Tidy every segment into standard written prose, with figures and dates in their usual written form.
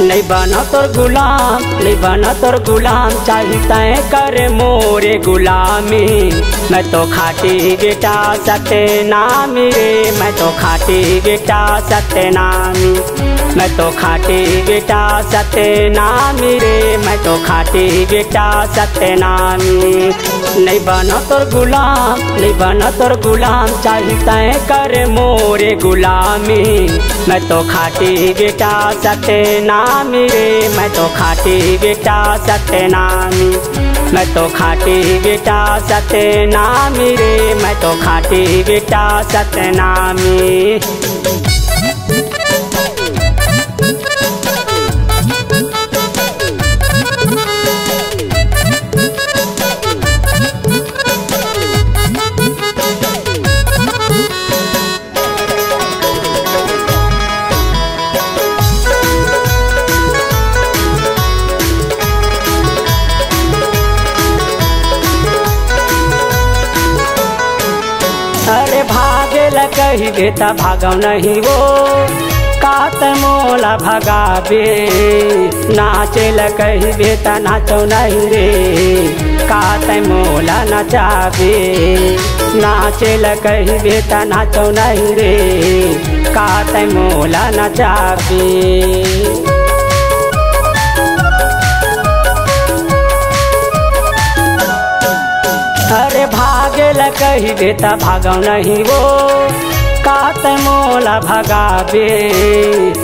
नहीं बना तोर गुलाम, नहीं बना तोर गुलाम, चाहते कर मोरे गुलामी। मैं तो खाटी बेटा सत्यनामी रे, मैं तो खाटी बेटा सत्यनामी, मैं तो खाटी बेटा सत्यनामी रे, मैं तो खाटी बेटा सत्यनामी। नहीं बना तोर गुलाम, नहीं बना तोर गुलाम, चाहते कर मोरे गुलामी। मैं तो खाटी बेटा सत्यनामी रे, मैं तो खाटी बेटा सत्यनामी, मैं तो खाटी बेटा सत्यनामी रे, मैं तो खाटी बेटा सत्यनामी। अरे भागे ल कही बेटा भागौ नहीं वो, कात मोला भगाबे। नाचे ल कही बेटा नाचो नहीं रे, कात मोला नचाबे। नाचे ल कही बेटा नाचो नहीं रे, कात मोला नचाबे। अरे भागे ल कही बेटा भागौ नहीं वो, कात मोला भगाबे।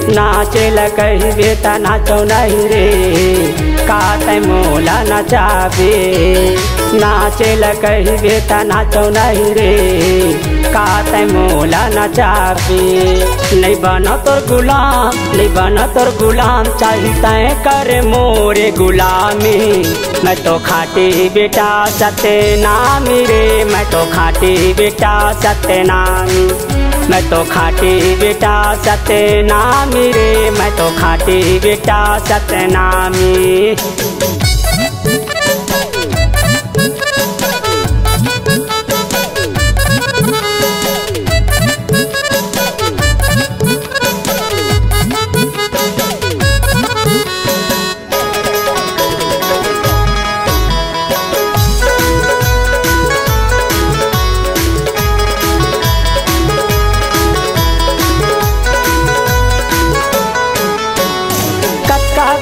नाचे ल कही बेटा नाचो नहीं रे, कात मोला नचाबे। नाचे ल कही बेटा नाचो नहीं रे, कात मोला नचाबे। नहीं बना तोर गुलाम, नहीं बना तोर गुलाम, चाहते कर मोरे गुलामी। मैं तो खाटी बेटा सत्यनामी रे, मैं तो खाटी बेटा सत्यनामी, मैं तो खाटी बेटा सत्यनामी रे, मैं तो खाटी बेटा सत्यनामी।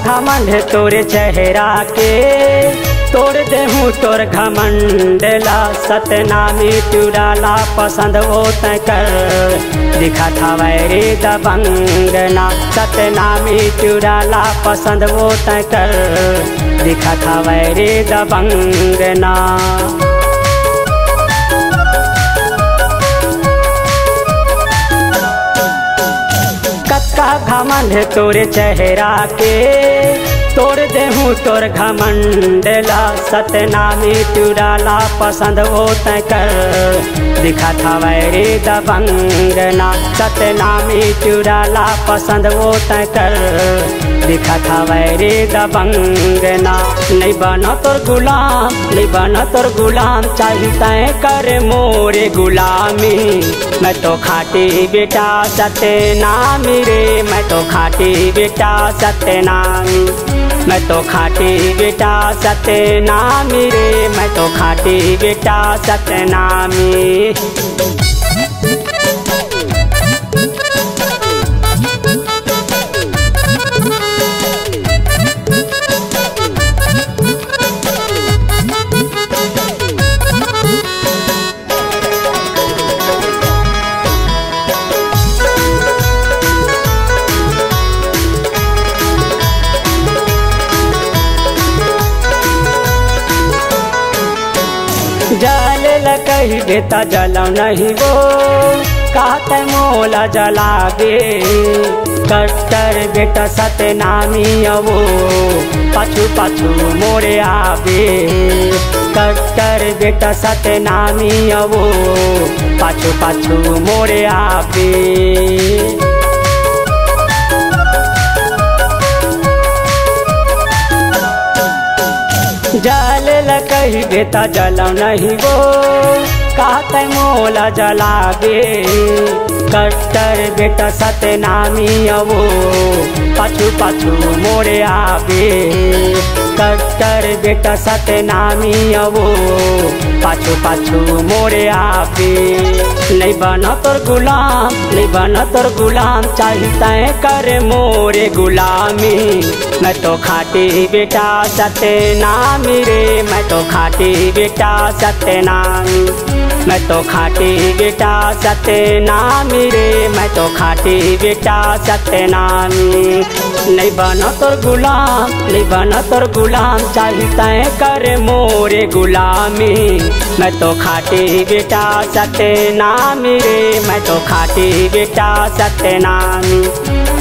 घमंड है तोरे चेहरा के, तोड़ देहूँ तोर घमंडला। सत्यनामी चुड़ाला पसंद वो तय कर, दिखा था वैरे दबंगना। सत्यनामी चुड़ाला पसंद वो तय कर, दिखा था वैरे दबंगना। घमंड है तोरे चेहरा के, तोड़ देहूँ तोर घमंडला। सत्यनामी चुड़ाला पसंद वो तय कर, दिखा था वैरे दबंगना। सत्यनामी चुड़ाला पसंद वो तय कर, दिखा था वैरे दबंगना। नहीं बना तोर गुलाम, नहीं बना तोर गुलाम, चाहते कर मोरे गुलामी। मैं तो खाटी बेटा सत्यनामी रे, मैं तो खाटी बेटा सत्यनामी, मैं तो खाटी बेटा सत्यनामी रे, मैं तो खाटी बेटा सत्यनामी। जल ल कही बेटा जलौ नहीं वो, कहते मोला जलाबे। कट्टर बेटा सत्यनामी वो, पाछू पाछू मोरे आबे। कट्टर बेटा सत्यनामी वो, पाछू पाछू मोरे आबे। जल ल कही बेटा जलौ नहीं वो, कहते मोला जलाबे। कट्टर बेटा सतनामी वो पाछू पाछू मोरे आवे। कट्टर बेटा सतनामी वो पाछू पाछू मोरे आवे। नहीं बना तोर गुलाम, नहीं बना तोर गुलाम, चाहता है करे मोरे गुलामी। मैं तो खाटी बेटा सतनामी रे, मैं तो खाटी बेटा सतनामी। मैं तो खाटी बेटा सतनामी रे, मैं तो खाटी बेटा सतनामी। नहीं बना तोर गुलाम, नहीं बना तोर गुलाम, चाहता है करे मोरे गुलामी। मैं तो खाटी बेटा सतनामी रे, मैं तो खाटी बेटा सतनामी।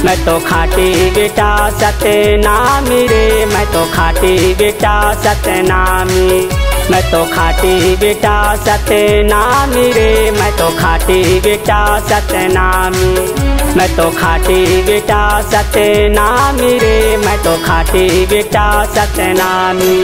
मैं तो खाटी बेटा सतनामी रे, मैं तो खाटी बेटा सतनामी। मैं तो खाटी बेटा सतनामी रे, मैं तो खाटी बेटा सतनामी। मैं तो खाटी बेटा सतनामी रे, मैं तो खाटी बेटा सतनामी।